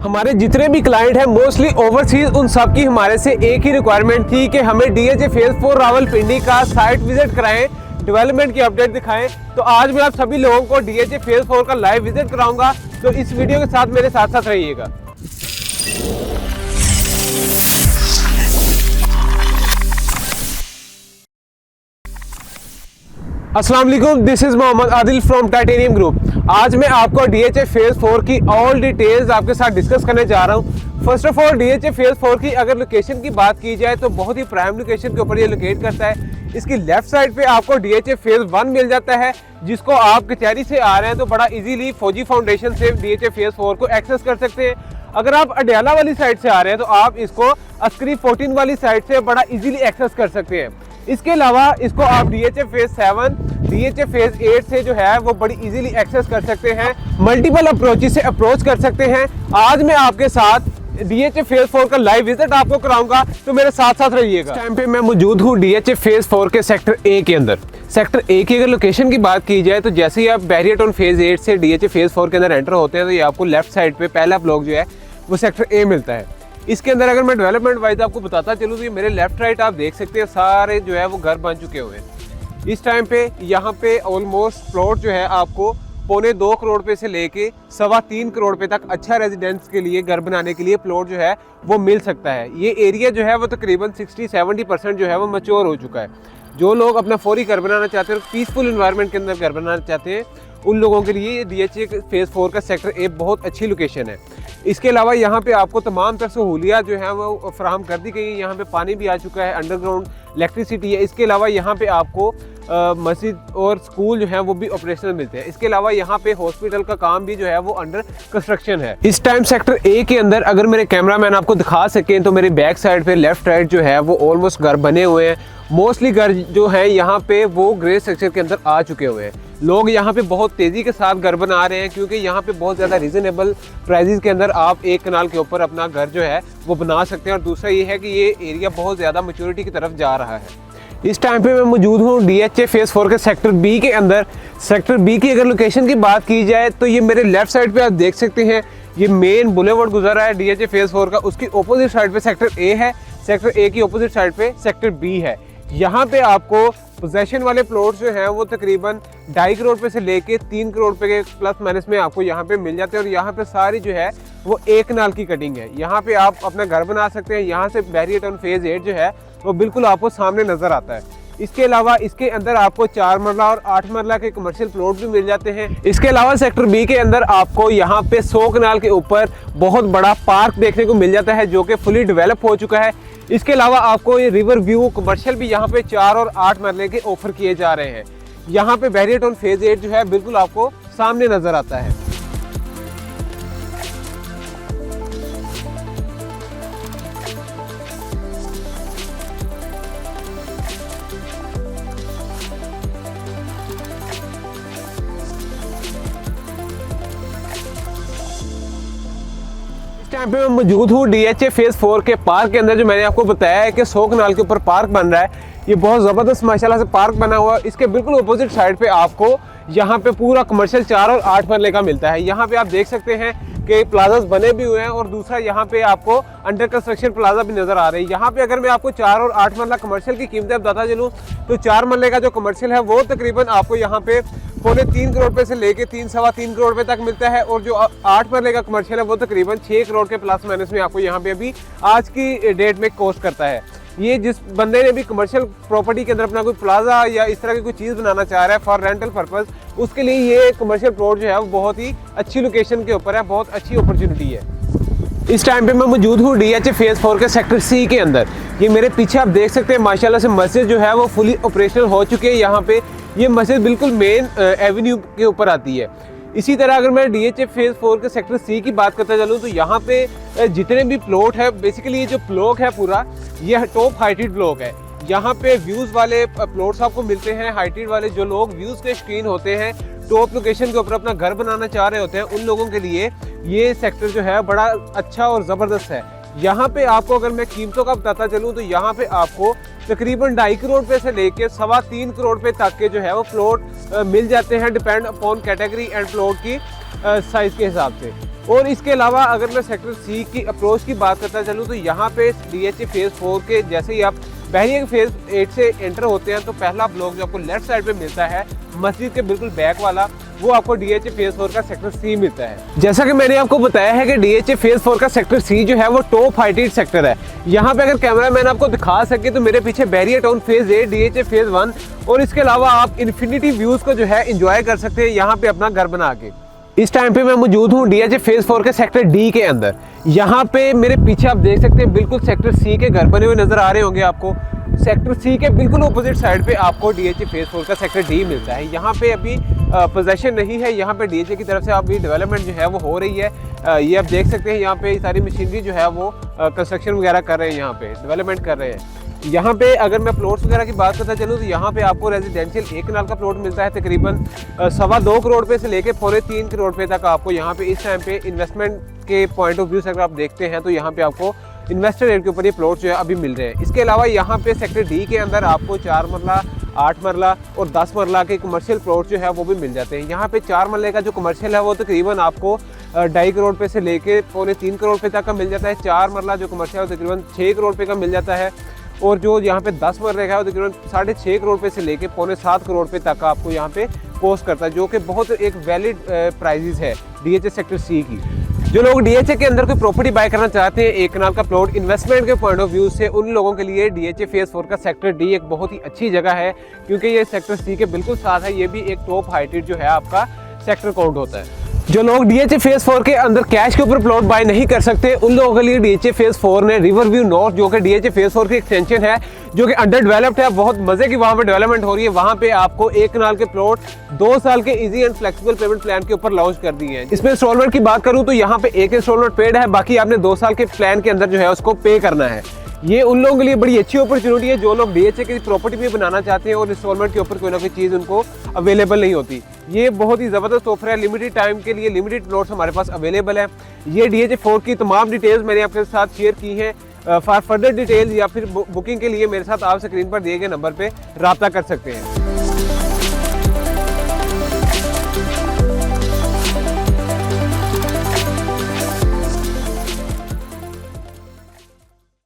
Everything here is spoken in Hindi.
हमारे जितने भी क्लाइंट हैं मोस्टली ओवरसीज, उन सब की हमारे से एक ही रिक्वायरमेंट थी कि हमें DHA फेज 4 रावलपिंडी का साइट विजिट कराएं, डेवलपमेंट की अपडेट दिखाएं। तो आज मैं आप सभी लोगों को DHA फेज 4 का लाइव विजिट कराऊंगा, तो इस वीडियो के साथ मेरे साथ साथ रहिएगा। अस्सलाम वालेकुम, this is Mohammad Adil from Titanium Group. आज मैं आपको DHA फेज 4 की ऑल डिटेल्स आपके साथ डिस्कस करने जा रहा हूं। First of all DHA phase 4 की अगर लोकेशन की बात की जाए तो बहुत ही प्राइम लोकेशन के ऊपर ये लोकेट करता है। इसकी लेफ्ट साइड पे आपको DHA फेज 1 मिल जाता है, जिसको आप कचहरी से आ रहे हैं तो बड़ा इजीली फौजी फाउंडेशन से DHA फेज 4 को एक्सेस कर सकते हैं। अगर आप अडयाला वाली साइड से आ रहे हैं तो आप इसको अस्करी 14 वाली साइड से बड़ा इजीली एक्सेस कर सकते हैं। इसके अलावा इसको आप DHA फेज 7, DHA फेज 8 से जो है वो बड़ी इजीली एक्सेस कर सकते हैं। मल्टीपल अप्रोचेस से अप्रोच कर सकते हैं। आज मैं आपके साथ DHA फेज 4 का लाइव विजिट आपको कराऊंगा, तो मेरे साथ साथ रहिएगा। इस टाइम पे मैं मौजूद हूँ DHA फेज 4 के सेक्टर A के अंदर। सेक्टर A की अगर लोकेशन की बात की जाए तो जैसे ही आप बैरियर टाउन फेज 8 से DHA फेज 4 के अंदर एंटर होते हैं तो ये आपको लेफ्ट साइड पे पहला ब्लॉक जो है वो सेक्टर A मिलता है। इसके अंदर अगर मैं डेवलपमेंट वाइज आपको बताता चलूँ तो ये मेरे लेफ्ट राइट आप देख सकते हैं सारे जो है वो घर बन चुके हुए हैं। इस टाइम पे यहाँ पे ऑलमोस्ट प्लॉट जो है आपको 2.25 करोड़ रुपए से लेके 3.25 करोड़ रुपए तक अच्छा रेजिडेंस के लिए घर बनाने के लिए प्लॉट जो है वो मिल सकता है। ये एरिया जो है वो तकरीबन 60-70% जो है वो मैच्योर हो चुका है। जो लोग अपना फौरी घर बनाना चाहते हैं, पीसफुल इन्वायरमेंट के अंदर घर बनाना चाहते हैं, उन लोगों के लिए DHA फेज 4 का सेक्टर A बहुत अच्छी लोकेशन है। इसके अलावा यहाँ पे आपको तमाम तरह सहूलियात जो है वो फराहम कर दी गई है। यहाँ पे पानी भी आ चुका है, अंडरग्राउंड इलेक्ट्रिसिटी है। इसके अलावा यहाँ पे आपको मस्जिद और स्कूल जो है वो भी ऑपरेशनल मिलते हैं। इसके अलावा यहाँ पे हॉस्पिटल का काम भी जो है वो अंडर कंस्ट्रक्शन है। इस टाइम सेक्टर A के अंदर अगर मेरे कैमरामैन आपको दिखा सकें तो मेरे बैक साइड पे लेफ्ट राइट जो है वो ऑलमोस्ट घर बने हुए हैं। मोस्टली घर जो है यहाँ पे वो ग्रे स्ट्रक्चर के अंदर आ चुके हुए हैं। लोग यहाँ पे बहुत तेज़ी के साथ घर बना रहे हैं क्योंकि यहाँ पे बहुत ज़्यादा रीजनेबल प्राइजेस के अंदर आप एक कनाल के ऊपर अपना घर जो है वो बना सकते हैं। और दूसरा ये है कि ये एरिया बहुत ज़्यादा मैच्योरिटी की तरफ जा रहा है। इस टाइम पे मैं मौजूद हूँ DHA फेज 4 के सेक्टर B के अंदर। सेक्टर B की अगर लोकेशन की बात की जाए तो ये मेरे लेफ्ट साइड पे आप देख सकते हैं, ये मेन बुलेवर्ड गुजर रहा है DHA फेज 4 का। उसकी अपोजिट साइड पे सेक्टर A है, सेक्टर A की अपोजिट साइड पे सेक्टर B है। यहाँ पे आपको पोजेशन वाले प्लॉट जो हैं वो तकरीबन 2.5 करोड़ रुपए से लेके 3 करोड़ रुपए के प्लस माइनस में आपको यहाँ पे मिल जाते हैं। और यहाँ पे सारी जो है वो एक कनाल की कटिंग है। यहाँ पे आप अपना घर बना सकते हैं। यहाँ से बैरियर टाउन फेज 8 जो है वो बिल्कुल आपको सामने नजर आता है। इसके अलावा इसके अंदर आपको 4 मरला और 8 मरला के कमर्शियल प्लॉट भी मिल जाते हैं। इसके अलावा सेक्टर B के अंदर आपको यहाँ पे 100 कनाल के ऊपर बहुत बड़ा पार्क देखने को मिल जाता है जो कि फुली डेवलप हो चुका है। इसके अलावा आपको ये रिवर व्यू कमर्शियल भी यहाँ पे 4 और 8 मरले के ऑफर किए जा रहे हैं। यहाँ पे बैरियर टाउन फेज 8 जो है बिल्कुल आपको सामने नजर आता है। टाइम पे मैं मौजूद हूँ DHA फेज 4 के पार्क के अंदर। जो मैंने आपको बताया है कि 100 कनाल के ऊपर पार्क बन रहा है, ये बहुत ज़बरदस्त माशाल्लाह से पार्क बना हुआ है। इसके बिल्कुल अपोजिट साइड पे आपको यहाँ पे पूरा कमर्शियल 4 और 8 मरले का मिलता है। यहाँ पे आप देख सकते हैं कि प्लाजास बने भी हुए हैं और दूसरा यहाँ पे आपको अंडर कंस्ट्रक्शन प्लाजा भी नजर आ रही है। यहाँ पे अगर मैं आपको 4 और 8 मरला कमर्शियल की कीमतें बताता चलूँ तो 4 मरले का जो कमर्शियल है वो तकरीबन आपको यहाँ पे 3.25 करोड़ रुपए से लेके 3-3.25 करोड़ रुपए तक मिलता है। और जो 8 मरले का कमर्शियल है वो तकरीबन 6 करोड़ के प्लस माइनस में आपको यहाँ पे अभी आज की डेट में कॉस्ट करता है। ये जिस बंदे ने भी कमर्शियल प्रॉपर्टी के अंदर अपना कोई प्लाजा या इस तरह की कोई चीज़ बनाना चाह रहा है फॉर रेंटल पर्पस, उसके लिए ये कमर्शियल प्लॉट जो है वो बहुत ही अच्छी लोकेशन के ऊपर है, बहुत अच्छी अपॉर्चुनिटी है। इस टाइम पे मैं मौजूद हूँ DHA फेज 4 के सेक्टर C के अंदर। ये मेरे पीछे आप देख सकते हैं माशाल्लाह से मस्जिद जो है वो फुली ऑपरेशनल हो चुकी है। यहाँ पे ये मस्जिद बिल्कुल मेन एवेन्यू के ऊपर आती है। इसी तरह अगर मैं DHA फेज 4 के सेक्टर C की बात करता चलूँ तो यहाँ पे जितने भी प्लॉट है, बेसिकली ये जो ब्लॉक है पूरा ये टॉप हाइटेड ब्लॉक है। यहाँ पे व्यूज़ वाले प्लॉट्स आपको मिलते हैं। हाइटेड वाले जो लोग व्यूज़ के शौकीन होते हैं, टॉप लोकेशन के ऊपर अपना घर बनाना चाह रहे होते हैं, उन लोगों के लिए ये सेक्टर जो है बड़ा अच्छा और ज़बरदस्त है। यहाँ पे आपको अगर मैं कीमतों का बताता चलूँ तो यहाँ पे आपको तकरीबन 2.5 करोड़ रुपए से लेके 3.25 करोड़ रुपए तक के जो है वो प्लॉट मिल जाते हैं, depend upon category and plot की साइज़ के हिसाब से। और इसके अलावा अगर मैं सेक्टर सी की अप्रोच की बात करता चलूँ तो यहाँ पे DHA फेज़ 4 के जैसे ही आप पहले फेज़ 8 से एंटर होते हैं तो पहला ब्लॉक जो आपको लेफ्ट साइड पे मिलता है मस्जिद के बिल्कुल बैक वाला, वो आपको DHA फेज़ 4 का सेक्टर सी मिलता है। जैसा कि मैंने आपको बताया है कि DHA फेज़ 4 का सेक्टर सी जो है वो टॉप हाइटेड सेक्टर है। यहाँ पे अगर कैमरामैन आपको दिखा सके तो मेरे पीछे barrier town phase 8, DHA phase 1 और इसके अलावा आप इन्फिनिटी व्यूज़ को जो है इंजॉय कर सकते हैं यहाँ पे अपना घर बना के। इस टाइम पे मैं मौजूद हूँ DHA फेज़ 4 के सेक्टर डी के अंदर। यहाँ पे मेरे पीछे आप देख सकते हैं बिल्कुल सेक्टर सी के घर बने हुए नजर आ रहे होंगे आपको। सेक्टर सी के बिल्कुल अपोजिट साइड पे आपको DHA फेज़ 4 का सेक्टर डी मिलता है। यहाँ पे अभी पोजेशन नहीं है, यहाँ पे DHA की तरफ से अभी डेवलपमेंट जो है वो हो रही है। ये आप देख सकते हैं यहाँ पे सारी मशीनरी जो है वो कंस्ट्रक्शन वगैरह कर रहे हैं, यहाँ पे डेवलपमेंट कर रहे हैं। यहाँ पे अगर मैं प्लॉट्स वगैरह की बात करता चलूँ तो यहाँ पे आपको रेजिडेंशियल 1 कनाल का प्लॉट मिलता है तकरीबन 2.25 करोड़ पे से लेके 3.25 करोड़ पे तक आपको यहाँ पे इस टाइम पे इन्वेस्टमेंट के पॉइंट ऑफ व्यू से अगर आप देखते हैं तो यहाँ पे आपको इन्वेस्टर रेट के ऊपर ये प्लॉट जो है अभी मिल रहे हैं। इसके अलावा यहाँ पे सेक्टर डी के अंदर आपको 4 मरला, 8 मरला और 10 मरला के कमर्शियल प्लॉट जो है वो भी मिल जाते हैं। यहाँ पे 4 मरले का जो कमर्शियल है वो तकरीबन आपको 2.5 करोड़ पे से लेके 3.25 करोड़ पे तक का मिल जाता है। 4 मरला जो कमर्शियल है तकरीबन 6 करोड़ पे का मिल जाता है और जो यहाँ पे 10 मरले का है वो तकरीबन 6.5 करोड़ पे से लेके 7.25 करोड़ पे तक का आपको यहाँ पे पोस्ट करता है, जो कि बहुत एक वैलिड प्राइजेस है DHA सेक्टर सी की। जो लोग DHA के अंदर कोई प्रॉपर्टी बाय करना चाहते हैं 1 कनाल का प्लॉट इन्वेस्टमेंट के पॉइंट ऑफ व्यू से, उन लोगों के लिए DHA फेज़ 4 का सेक्टर डी एक बहुत ही अच्छी जगह है, क्योंकि ये सेक्टर सी के बिल्कुल साथ है। ये भी एक टॉप हाइटेड जो है आपका सेक्टर काउंट होता है। जो लोग DHA फेज़ 4 के अंदर कैश के ऊपर प्लॉट बाय नहीं कर सकते उन लोगों के लिए DHA फेज़ 4 ने रिवर व्यू नॉर्थ, जो कि DHA फेज़ 4 की एक्सटेंशन है, जो कि अंडर डेवलप्ड है, बहुत मजे की वहाँ पे डेवलपमेंट हो रही है। वहाँ पे आपको 1 कनाल के प्लॉट 2 साल के easy and flexible pavement plan के ऊपर लॉन्च कर दिए हैं। इसमें इंस्टॉलमेंट की बात करूँ तो यहाँ पे एक इंस्टॉलमेंट पेड है, बाकी आपने 2 साल के प्लान के अंदर जो है उसको पे करना है। ये उन लोगों के लिए बड़ी अच्छी अपॉर्चुनिटी है जो लोग DHA की प्रॉपर्टी भी बनाना चाहते हैं और इंस्टॉलमेंट के ऊपर कोई ना कोई चीज़ उनको अवेलेबल नहीं होती। ये बहुत ही ज़बरदस्त ऑफर है, लिमिटेड टाइम के लिए लिमिटेड प्लॉट्स हमारे पास अवेलेबल है। ये DHA 4 की तमाम डिटेल्स मैंने आपके साथ शेयर की हैं। फॉर फर्दर डिटेल्स या फिर बुकिंग के लिए मेरे साथ आप स्क्रीन पर दिए गए नंबर पर रब्ता कर सकते हैं।